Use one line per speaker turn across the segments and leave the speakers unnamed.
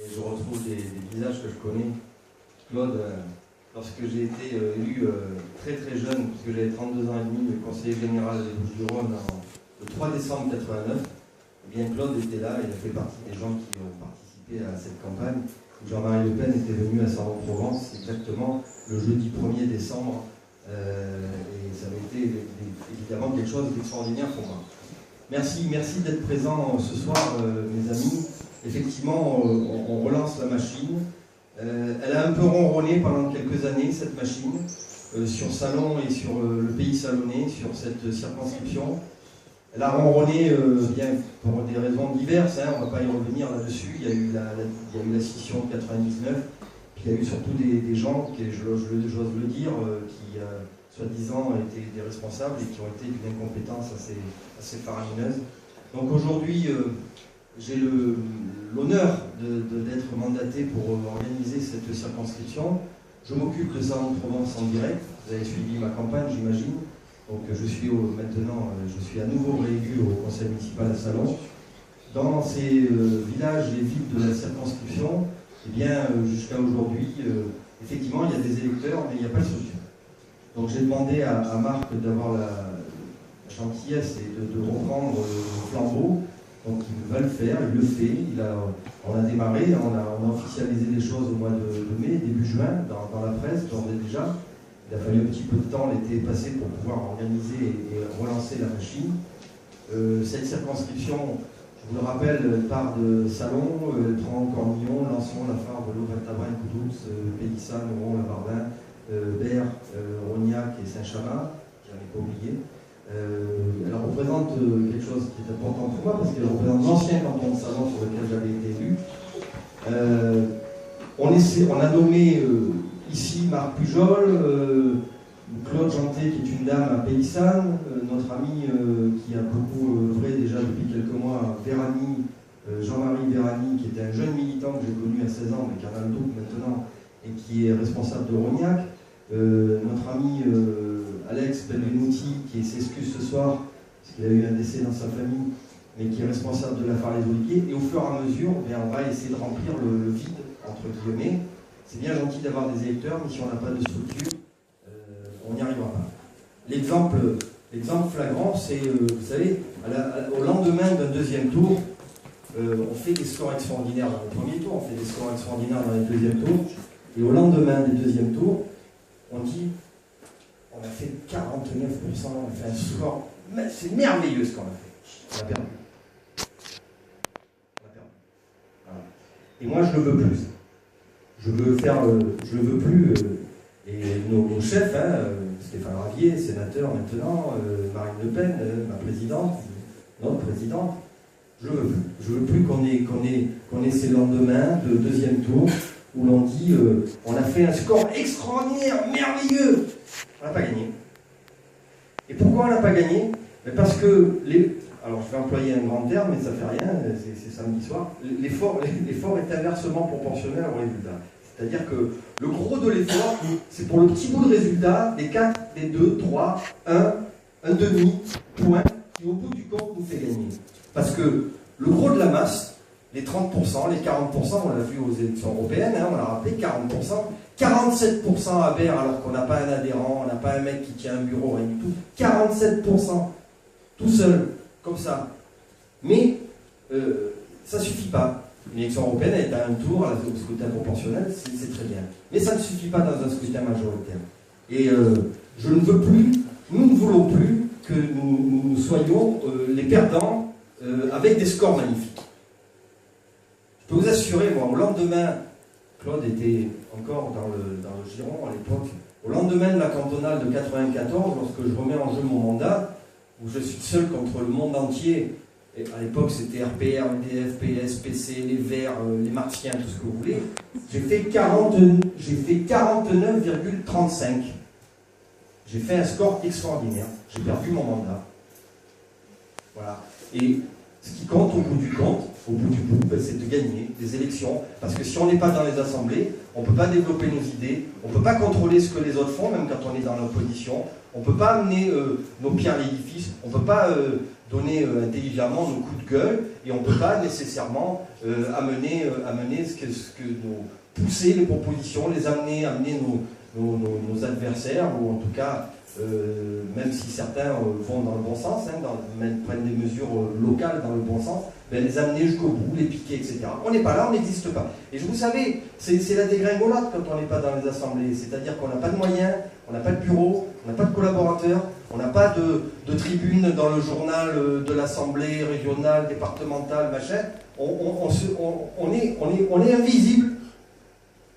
et je retrouve des visages que je connais. Claude, lorsque j'ai été élu très très jeune, puisque j'avais 32 ans et demi, le conseiller général des Bouches-du-Rhône le 3 décembre 89, eh bien Claude était là, il a fait partie des gens qui ont participé à cette campagne. Jean-Marie Le Pen était venu à Salon-de-Provence exactement le jeudi 1er décembre, et ça avait été évidemment quelque chose d'extraordinaire pour moi. Merci d'être présent ce soir, mes amis. Effectivement, on relance la machine. Elle a un peu ronronné pendant quelques années, cette machine, sur Salon et sur le pays salonnais, sur cette circonscription. Elle a ronronné bien pour des raisons diverses, hein, on ne va pas y revenir là-dessus. Il y a eu la scission de 99, puis il y a eu surtout des gens, j'ose le dire, qui soi-disant étaient des responsables et qui ont été d'une incompétence assez faramineuse. Donc aujourd'hui, j'ai l'honneur d'être mandaté pour organiser cette circonscription. Je m'occupe de Salon-de-Provence en direct. Vous avez suivi ma campagne, j'imagine. Donc maintenant, je suis à nouveau réélu au conseil municipal de Salon. Dans ces villages et villes de la circonscription, eh bien, jusqu'à aujourd'hui, effectivement, il y a des électeurs, mais il n'y a pas de structure. Donc j'ai demandé à Marc d'avoir la gentillesse et de reprendre le flambeau. Donc il va le faire, il le fait. On a démarré, on a officialisé les choses au mois de mai, début juin, dans la presse, d'ores et déjà. Il a fallu un petit peu de temps, l'été passé, pour pouvoir organiser et relancer la machine. Cette circonscription, je vous le rappelle, elle part de Salon, elle prend Cornillon, Lançon, Lafargue, Louvain-Tabrin, Coudouce, Pélissane, Ouron, Lavardin, Berre, Rognac et Saint-Chamas, je n'en ai pas oublié. Elle représente quelque chose qui est important pour moi, parce qu'elle représente l'ancien canton de Salon sur lequel j'avais été élu. On a nommé ici Marc Pujol, Claude Janté, qui est une dame à Pélissane, notre ami qui a beaucoup œuvré déjà depuis quelques mois, Jean-Marie Vérani, qui était un jeune militant que j'ai connu à 16 ans, mais qui en a le double maintenant, et qui est responsable de Rognac. Notre ami Alex Benvenuti, qui s'excuse ce soir, parce qu'il a eu un décès dans sa famille, mais qui est responsable de l'affaire Les Oliviers. Et au fur et à mesure, on va essayer de remplir le vide, entre guillemets. C'est bien gentil d'avoir des électeurs, mais si on n'a pas de structure, on n'y arrivera pas. L'exemple flagrant, c'est, vous savez, au lendemain d'un deuxième tour, on fait des scores extraordinaires dans le premier tour, on fait des scores extraordinaires dans les deuxièmes tours, et au lendemain des deuxièmes tours, on dit, on a fait 49%, on a fait un score, c'est merveilleux ce qu'on a fait. On a perdu. Voilà. Et moi, je ne le veux plus. Je le veux plus, et nos chefs, Stéphane Ravier, sénateur maintenant, Marine Le Pen, ma présidente, notre présidente, je veux plus qu'on ait ces lendemains de deuxième tour où l'on dit on a fait un score extraordinaire, merveilleux. On n'a pas gagné. Et pourquoi on n'a pas gagné? Parce que alors je vais employer un grand terme, mais ça fait rien, c'est samedi soir. L'effort est inversement proportionnel au résultat. C'est-à-dire que le gros de l'effort, c'est pour le petit bout de résultat, des 4, des 2, 3, 1 demi-point, qui au bout du compte nous fait gagner. Parce que le gros de la masse, les 30%, les 40%, on l'a vu aux élections européennes, on l'a rappelé, 40%, 47% à Berre alors qu'on n'a pas un adhérent, on n'a pas un mec qui tient un bureau, rien du tout, 47%, tout seul, comme ça. Mais ça ne suffit pas. L'élection européenne est à un tour, au scrutin proportionnel, c'est très bien. Mais ça ne suffit pas dans un scrutin majoritaire. Et je ne veux plus, nous ne voulons plus que nous soyons les perdants avec des scores magnifiques. Je peux vous assurer, moi, au lendemain, Claude était encore dans le giron à l'époque, au lendemain de la cantonale de 94, lorsque je remets en jeu mon mandat, où je suis seul contre le monde entier. Et à l'époque, c'était RPR, EDF, PS, PC, les Verts, les Martiens, tout ce que vous voulez. J'ai fait 49,35. J'ai fait un score extraordinaire. J'ai perdu mon mandat. Voilà. Et ce qui compte au bout du compte, c'est de gagner des élections. Parce que si on n'est pas dans les assemblées, on ne peut pas développer nos idées, on ne peut pas contrôler ce que les autres font, même quand on est dans l'opposition. On ne peut pas amener nos pierres à l'édifice, on ne peut pas donner intelligemment nos coups de gueule, et on ne peut pas nécessairement amener pousser les propositions, amener nos adversaires, ou en tout cas, même si certains vont dans le bon sens, prennent des mesures locales dans le bon sens, ben, les amener jusqu'au bout, les piquer, etc. On n'est pas là, on n'existe pas. Et vous savez, c'est la dégringolade quand on n'est pas dans les assemblées, c'est-à-dire qu'on n'a pas de moyens, on n'a pas de bureau, on n'a pas de collaborateurs, on n'a pas de tribune dans le journal de l'assemblée régionale, départementale, machin. On est invisible.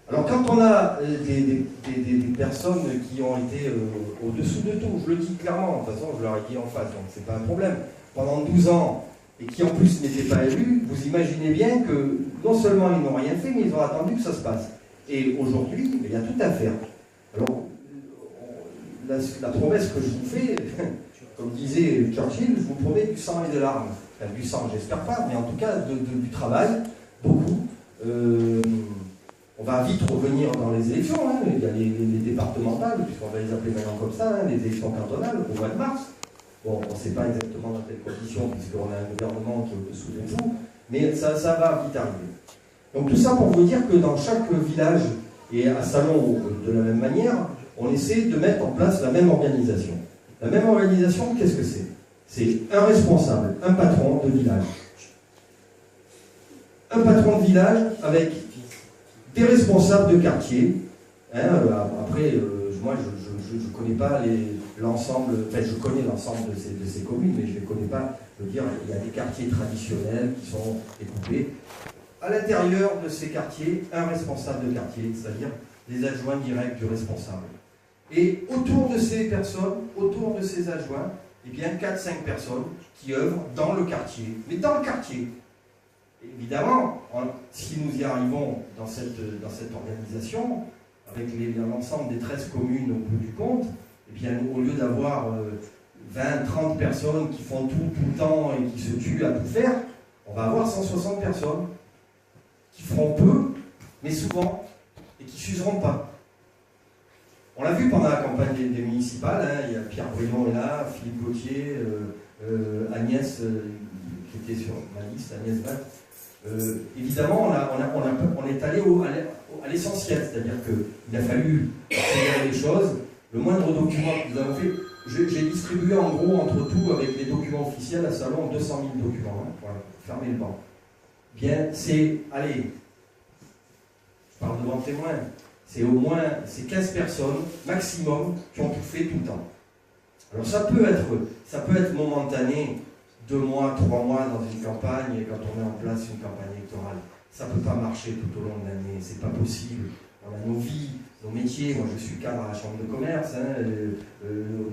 Alors quand on a des personnes qui ont été au-dessous de tout, je le dis clairement, de toute façon je leur ai dit en face, donc c'est pas un problème, pendant 12 ans, et qui en plus n'étaient pas élus, vous imaginez bien que non seulement ils n'ont rien fait, mais ils ont attendu que ça se passe. Et aujourd'hui, il y a tout à faire. Alors, la promesse que je vous fais, comme disait Churchill, je vous promets du sang et de larmes. Enfin, du sang, j'espère pas, mais en tout cas du travail, beaucoup. On va vite revenir dans les élections, hein. Il y a les départementales, puisqu'on va les appeler maintenant comme ça, hein, les élections cantonales au mois de mars. Bon, on ne sait pas exactement dans quelles conditions, puisqu'on a un gouvernement qui est au-dessous de nous, mais ça va vite arriver. Donc tout ça pour vous dire que dans chaque village, et à Salon de la même manière, on essaie de mettre en place la même organisation. La même organisation, qu'est-ce que c'est? C'est un responsable, un patron de village. Un patron de village avec des responsables de quartier. Hein, après, moi, je ne connais pas l'ensemble, enfin, je connais l'ensemble de ces communes, mais je ne les connais pas. Je veux dire, il y a des quartiers traditionnels qui sont découpés. À l'intérieur de ces quartiers, un responsable de quartier, c'est-à-dire les adjoints directs du responsable. Et autour de ces personnes, autour de ces adjoints, eh bien 4-5 personnes qui œuvrent dans le quartier, mais dans le quartier. Évidemment, si nous y arrivons dans cette organisation, avec l'ensemble des 13 communes au bout du compte, eh bien, au lieu d'avoir 20-30 personnes qui font tout le temps et qui se tuent à tout faire, on va avoir 160 personnes qui feront peu, mais souvent, et qui ne s'useront pas. On l'a vu pendant la campagne des municipales, hein, il y a Pierre Brion est là, Philippe Gauthier, Agnès, qui était sur ma liste, Agnès Valle. Évidemment, on est allé à l'essentiel, c'est-à-dire qu'il a fallu accélérer les choses. Le moindre document que nous avons fait, j'ai distribué en gros entre tout avec les documents officiels à Salon 200 000 documents. Hein, voilà, fermez le banc. Bien, allez, je parle devant témoin, c'est au moins 15 personnes maximum qui ont tout fait tout le temps. Alors ça peut être momentané, 2 mois, 3 mois dans une campagne, et quand on met en place une campagne électorale, ça ne peut pas marcher tout au long de l'année, c'est pas possible. On a nos vies, nos métiers, moi je suis cadre à la chambre de commerce, hein,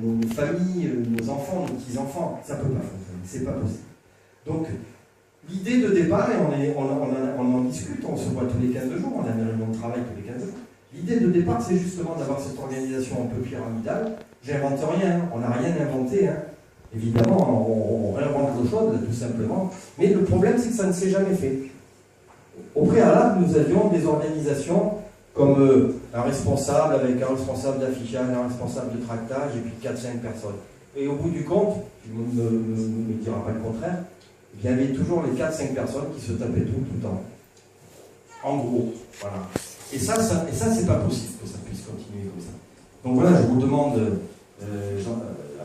nos familles, nos enfants, nos petits-enfants, ça ne peut pas fonctionner, c'est pas possible. Donc, l'idée de départ, et on en discute, on se voit tous les 15 jours, on a une réunion de travail tous les 15 jours. L'idée de départ, c'est justement d'avoir cette organisation un peu pyramidale. J'invente rien, on n'a rien inventé. Hein. Évidemment, on réinvente l'eau chaude, tout simplement. Mais le problème, c'est que ça ne s'est jamais fait. Au préalable, nous avions des organisations comme un responsable avec un responsable d'affichage, un responsable de tractage, et puis 4-5 personnes. Et au bout du compte, tout le monde ne me dira pas le contraire, il y avait toujours les 4-5 personnes qui se tapaient tout le temps. En gros, voilà. Et ça c'est pas possible que ça puisse continuer comme ça. Donc voilà, je vous demande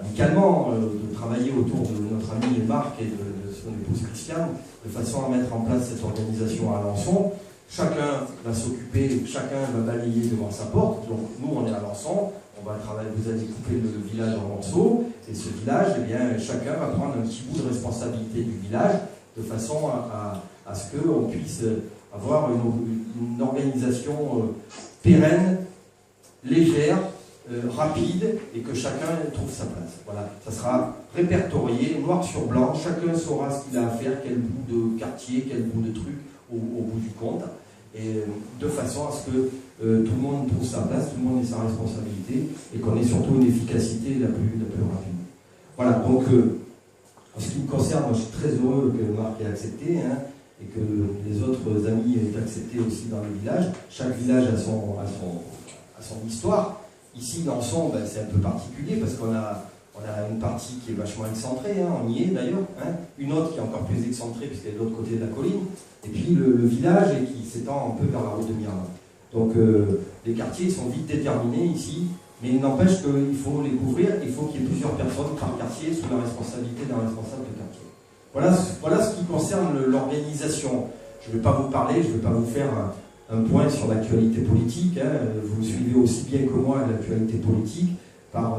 amicalement de travailler autour de notre ami Marc et de son épouse Christiane, de façon à mettre en place cette organisation à Alençon. Chacun va s'occuper, chacun va balayer devant sa porte. Donc nous, on est à Alençon, on va travailler, vous allez couper le village en morceaux, et ce village, eh bien, chacun va prendre un petit bout de responsabilité du village, de façon à ce qu'on puisse avoir une organisation pérenne, légère, rapide, et que chacun trouve sa place. Voilà, ça sera répertorié, noir sur blanc, chacun saura ce qu'il a à faire, quel bout de quartier, quel bout de truc au bout du compte, et de façon à ce que tout le monde trouve sa place, tout le monde ait sa responsabilité, et qu'on ait surtout une efficacité la plus rapide. Voilà, donc en ce qui me concerne, moi je suis très heureux que Marc ait accepté, hein, et que les autres amis aient accepté aussi dans le village. Chaque village a son histoire. Ici, Lançon, ben, c'est un peu particulier parce qu'on a On a une partie qui est vachement excentrée, hein, on y est d'ailleurs, hein, une autre qui est encore plus excentrée puisqu'elle est de l'autre côté de la colline, et puis le village et qui s'étend un peu vers la route de Mirna. Donc les quartiers sont vite déterminés ici, mais il n'empêche qu'il faut les couvrir, il faut qu'il y ait plusieurs personnes par quartier sous la responsabilité d'un responsable de quartier. Voilà ce qui concerne l'organisation. Je ne vais pas vous parler, je ne vais pas vous faire un point sur l'actualité politique, hein. Vous suivez aussi bien que moi l'actualité politique par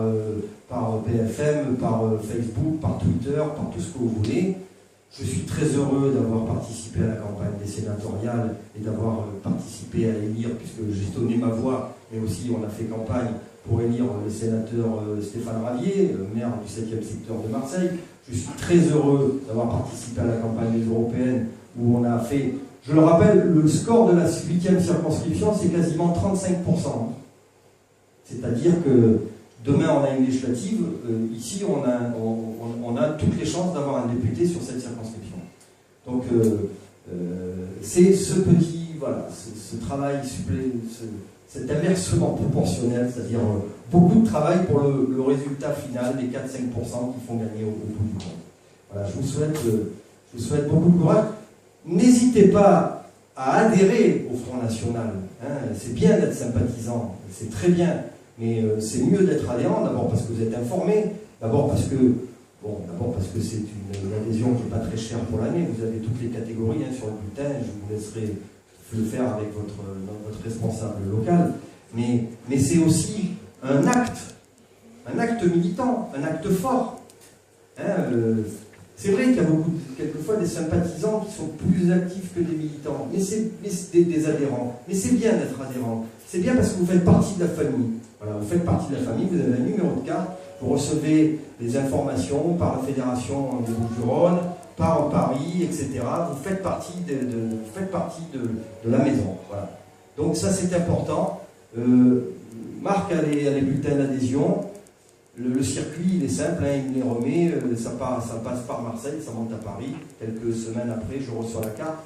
BFM, par Facebook, par Twitter, par tout ce que vous voulez. Je suis très heureux d'avoir participé à la campagne des sénatoriales et d'avoir participé à élire, puisque j'ai donné ma voix, mais aussi on a fait campagne pour élire le sénateur Stéphane Ravier, maire du 7e secteur de Marseille. Je suis très heureux d'avoir participé à la campagne des européennes où on a fait, je le rappelle, le score de la 8e circonscription, c'est quasiment 35%. C'est-à-dire que demain, on a une législative. Ici, on a toutes les chances d'avoir un député sur cette circonscription. Donc, c'est ce petit, voilà, ce travail, cet inversement proportionnel, c'est-à-dire beaucoup de travail pour le résultat final des 4-5% qui font gagner au bout du compte. Voilà, je vous souhaite beaucoup de courage. N'hésitez pas à adhérer au Front National. Hein. C'est bien d'être sympathisant, c'est très bien. Mais c'est mieux d'être adhérent, d'abord parce que vous êtes informé, d'abord parce que c'est une adhésion qui n'est pas très chère pour l'année, vous avez toutes les catégories hein, sur le bulletin, je vous laisserai le faire avec votre responsable local, mais c'est aussi un acte militant, un acte fort. Hein, c'est vrai qu'il y a quelquefois des sympathisants qui sont plus actifs que des militants, mais c'est des adhérents. Mais c'est bien d'être adhérent. C'est bien parce que vous faites partie de la famille. Voilà, vous faites partie de la famille, vous avez un numéro de carte, vous recevez des informations par la Fédération des Bouches-du-Rhône, par Paris, etc. Vous faites partie de la maison. Voilà. Donc ça c'est important. Marc a les bulletins d'adhésion. Le circuit, il est simple, hein, il me les remet, ça passe par Marseille, ça monte à Paris. Quelques semaines après, je reçois la carte.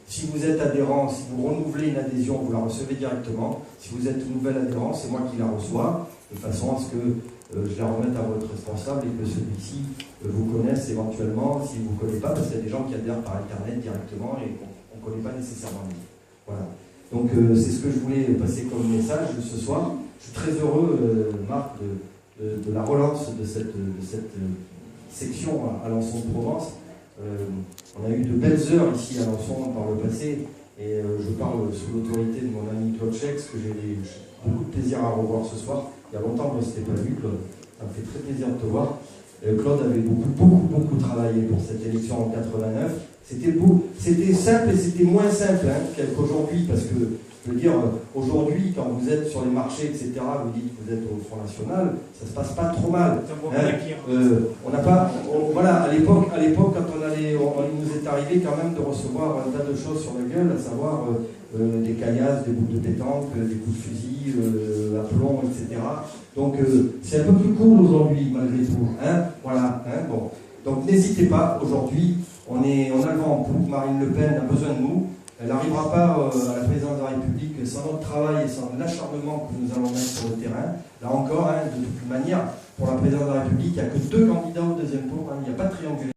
Si vous êtes adhérent, si vous renouvelez une adhésion, vous la recevez directement. Si vous êtes nouvel adhérent, c'est moi qui la reçois, de façon à ce que je la remette à votre responsable et que celui-ci vous connaisse éventuellement. S'il ne vous connaît pas, parce qu'il y a des gens qui adhèrent par Internet directement et qu'on ne connaît pas nécessairement. Voilà. Donc c'est ce que je voulais passer comme message ce soir. Je suis très heureux, Marc, de la relance de cette section à Alençon-Provence. On a eu de belles heures ici à Alençon par le passé, et je parle sous l'autorité de mon ami Claude Chex, que j'ai beaucoup de plaisir à revoir ce soir. Il y a longtemps que je ne s'était pas vu, Claude. Ça me fait très plaisir de te voir. Claude avait beaucoup travaillé pour cette élection en 89. C'était simple et c'était moins simple hein, qu'aujourd'hui, parce que je veux dire, aujourd'hui, quand vous êtes sur les marchés, etc., vous dites que vous êtes au Front National, ça se passe pas trop mal. On n'a pas, voilà, à l'époque, quand il nous est arrivé quand même de recevoir un tas de choses sur la gueule, à savoir des caillasses, des boules de pétanque, des coups de fusil, à plomb, etc. Donc c'est un peu plus cool aujourd'hui, malgré tout. Hein, voilà. Hein, bon. Donc n'hésitez pas. Aujourd'hui, on a le vent en poupe. Marine Le Pen a besoin de nous. Elle n'arrivera pas à la présidence de la République sans notre travail et sans l'acharnement que nous allons mettre sur le terrain. Là encore, hein, de toute manière, pour la présidence de la République, il n'y a que 2 candidats au deuxième tour. Hein, il n'y a pas de triangulaire.